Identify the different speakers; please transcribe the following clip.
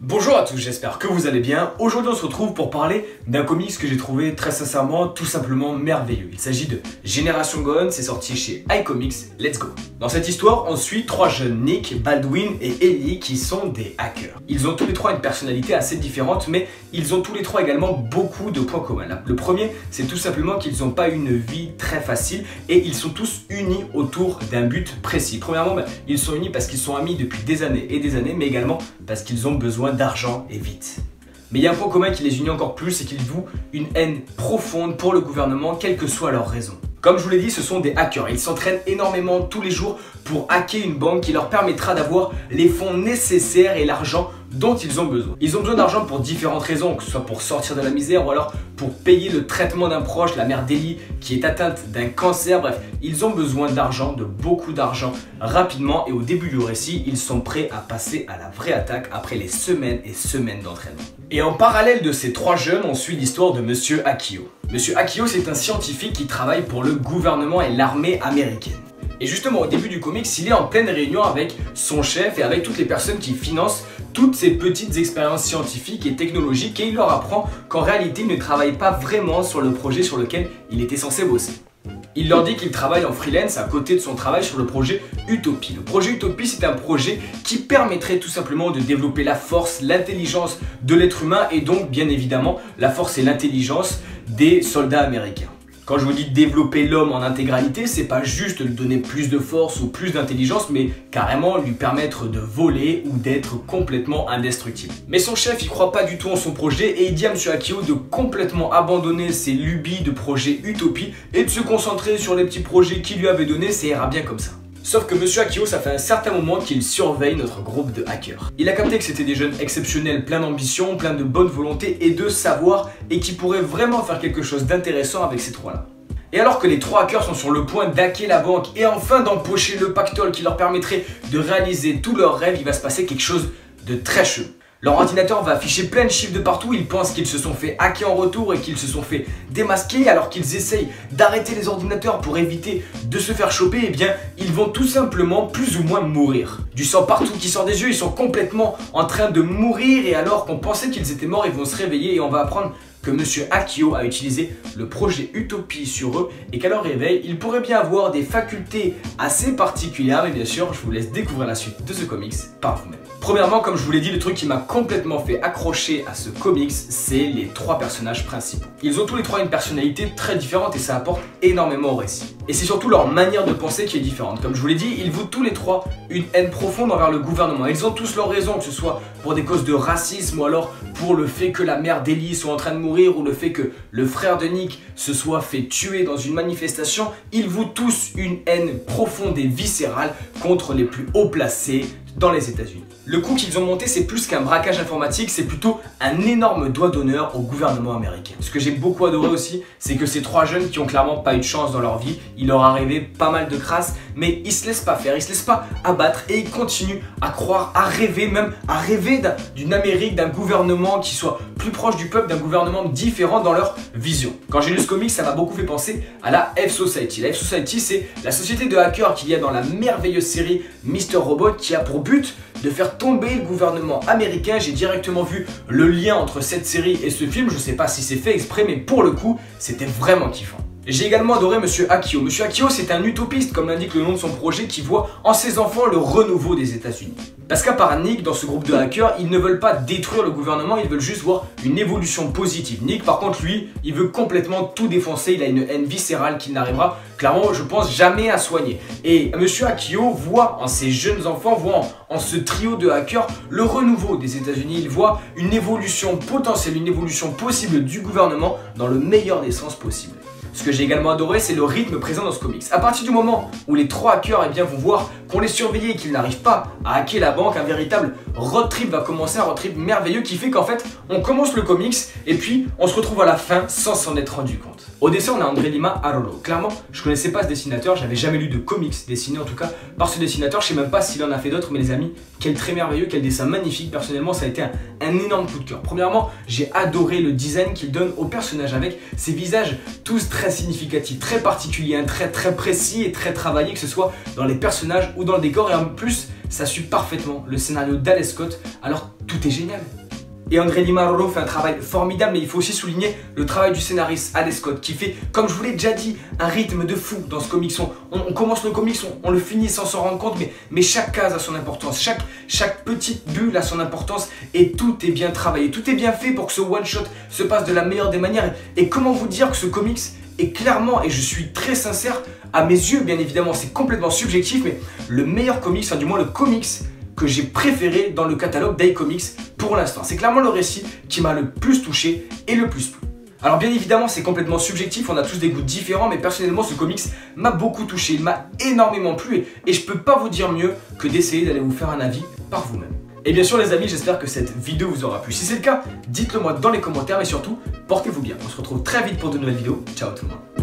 Speaker 1: Bonjour à tous, j'espère que vous allez bien. Aujourd'hui on se retrouve pour parler d'un comics que j'ai trouvé très sincèrement tout simplement merveilleux. Il s'agit de Génération Gone, c'est sorti chez iComics, let's go. Dans cette histoire, on suit trois jeunes, Nick, Baldwin et Ellie, qui sont des hackers. Ils ont tous les trois une personnalité assez différente, mais ils ont tous les trois également beaucoup de points communs. Le premier, c'est tout simplement qu'ils n'ont pas une vie très facile et ils sont tous unis autour d'un but précis. Premièrement, ils sont unis parce qu'ils sont amis depuis des années et des années, mais également parce qu'ils ont besoin d'argent et vite. Mais il y a un point commun qui les unit encore plus, c'est qu'ils vouent une haine profonde pour le gouvernement, quelle que soit leur raison. Comme je vous l'ai dit, ce sont des hackers. Ils s'entraînent énormément tous les jours pour hacker une banque qui leur permettra d'avoir les fonds nécessaires et l'argent dont ils ont besoin. Ils ont besoin d'argent pour différentes raisons, que ce soit pour sortir de la misère ou alors pour payer le traitement d'un proche, la mère d'Ellie qui est atteinte d'un cancer. Bref, ils ont besoin d'argent, de beaucoup d'argent rapidement, et au début du récit, ils sont prêts à passer à la vraie attaque après les semaines et semaines d'entraînement. Et en parallèle de ces trois jeunes, on suit l'histoire de Monsieur Akio. Monsieur Akio, c'est un scientifique qui travaille pour le gouvernement et l'armée américaine. Et justement, au début du comics, il est en pleine réunion avec son chef et avec toutes les personnes qui financent toutes ces petites expériences scientifiques et technologiques, et il leur apprend qu'en réalité, il ne travaille pas vraiment sur le projet sur lequel il était censé bosser. Il leur dit qu'il travaille en freelance à côté de son travail sur le projet Utopie. Le projet Utopie, c'est un projet qui permettrait tout simplement de développer la force, l'intelligence de l'être humain et donc bien évidemment la force et l'intelligence des soldats américains. Quand je vous dis développer l'homme en intégralité, c'est pas juste lui donner plus de force ou plus d'intelligence, mais carrément lui permettre de voler ou d'être complètement indestructible. Mais son chef, il croit pas du tout en son projet et il dit à Monsieur Akio de complètement abandonner ses lubies de projet Utopie et de se concentrer sur les petits projets qu'il lui avait donnés, ça ira bien comme ça. Sauf que Monsieur Akio, ça fait un certain moment qu'il surveille notre groupe de hackers. Il a capté que c'était des jeunes exceptionnels, plein d'ambition, plein de bonne volonté et de savoir, et qui pourraient vraiment faire quelque chose d'intéressant avec ces trois-là. Et alors que les trois hackers sont sur le point d'hacker la banque et enfin d'empocher le pactole qui leur permettrait de réaliser tous leurs rêves, il va se passer quelque chose de très chelou. Leur ordinateur va afficher plein de chiffres de partout, ils pensent qu'ils se sont fait hacker en retour et qu'ils se sont fait démasquer, alors qu'ils essayent d'arrêter les ordinateurs pour éviter de se faire choper, eh bien ils vont tout simplement plus ou moins mourir. Du sang partout qui sort des yeux, ils sont complètement en train de mourir, et alors qu'on pensait qu'ils étaient morts, ils vont se réveiller et on va apprendre que Monsieur Akio a utilisé le projet Utopie sur eux et qu'à leur réveil, ils pourraient bien avoir des facultés assez particulières, mais bien sûr, je vous laisse découvrir la suite de ce comics par vous-même. Premièrement, comme je vous l'ai dit, le truc qui m'a complètement fait accrocher à ce comics, c'est les trois personnages principaux. Ils ont tous les trois une personnalité très différente et ça apporte énormément au récit. Et c'est surtout leur manière de penser qui est différente. Comme je vous l'ai dit, ils vouent tous les trois une haine profonde envers le gouvernement. Ils ont tous leurs raisons, que ce soit pour des causes de racisme ou alors pour le fait que la mère d'Ellie soit en train de mourir ou le fait que le frère de Nick se soit fait tuer dans une manifestation. Ils vouent tous une haine profonde et viscérale contre les plus hauts placés dans les États-Unis. Le coup qu'ils ont monté, c'est plus qu'un braquage informatique, c'est plutôt un énorme doigt d'honneur au gouvernement américain. Ce que j'ai beaucoup adoré aussi, c'est que ces trois jeunes qui ont clairement pas eu de chance dans leur vie, il leur arrivait pas mal de crasse, mais ils se laissent pas faire, ils se laissent pas abattre et ils continuent à croire, à rêver, même à rêver d'une Amérique, d'un gouvernement qui soit plus proche du peuple, d'un gouvernement différent dans leur vision. Quand j'ai lu ce comic, ça m'a beaucoup fait penser à la F-Society. La F-Society, c'est la société de hackers qu'il y a dans la merveilleuse série Mr. Robot qui a pour but de faire tomber le gouvernement américain. J'ai directement vu le lien entre cette série et ce film, je sais pas si c'est fait exprès, mais pour le coup, c'était vraiment kiffant. J'ai également adoré Monsieur Akio. Monsieur Akio, c'est un utopiste, comme l'indique le nom de son projet, qui voit en ses enfants le renouveau des États-Unis. Parce qu'à part Nick, dans ce groupe de hackers, ils ne veulent pas détruire le gouvernement, ils veulent juste voir une évolution positive. Nick, par contre, lui, il veut complètement tout défoncer, il a une haine viscérale qu'il n'arrivera, clairement, je pense, jamais à soigner. Et Monsieur Akio voit en ses jeunes enfants, voit en ce trio de hackers, le renouveau des États-Unis. Il voit une évolution potentielle, une évolution possible du gouvernement dans le meilleur des sens possibles. Ce que j'ai également adoré, c'est le rythme présent dans ce comics. À partir du moment où les trois hackers vont voir qu'on les surveille et qu'ils n'arrivent pas à hacker la banque, un véritable road trip va commencer, un road trip merveilleux qui fait qu'en fait, on commence le comics et puis on se retrouve à la fin sans s'en être rendu compte. Au dessin, on a André Lima Arolo. Clairement, je connaissais pas ce dessinateur, j'avais jamais lu de comics dessinés en tout cas par ce dessinateur. Je sais même pas s'il en a fait d'autres, mais les amis, quel trait merveilleux, quel dessin magnifique. Personnellement, ça a été un énorme coup de cœur. Premièrement, j'ai adoré le design qu'il donne aux personnages avec ces visages tous très significatifs, très particuliers, très précis et très travaillés, que ce soit dans les personnages ou dans le décor. Et en plus, ça suit parfaitement le scénario d'Ales Scott, alors tout est génial. Et André Di Marolo fait un travail formidable, mais il faut aussi souligner le travail du scénariste Ales Scott qui fait, comme je vous l'ai déjà dit, un rythme de fou dans ce comics. On commence le comics, on le finit sans s'en rendre compte, mais chaque case a son importance, chaque petite bulle a son importance et tout est bien travaillé, tout est bien fait pour que ce one-shot se passe de la meilleure des manières. Et comment vous dire que ce comics est clairement, et je suis très sincère, à mes yeux bien évidemment, c'est complètement subjectif, mais le meilleur comics, enfin du moins le comics que j'ai préféré dans le catalogue d'iComics pour l'instant. C'est clairement le récit qui m'a le plus touché et le plus plu. Alors bien évidemment c'est complètement subjectif, on a tous des goûts différents, mais personnellement ce comics m'a beaucoup touché, il m'a énormément plu et je peux pas vous dire mieux que d'essayer d'aller vous faire un avis par vous-même. Et bien sûr les amis, j'espère que cette vidéo vous aura plu. Si c'est le cas, dites-le moi dans les commentaires, mais surtout, portez-vous bien. On se retrouve très vite pour de nouvelles vidéos. Ciao tout le monde.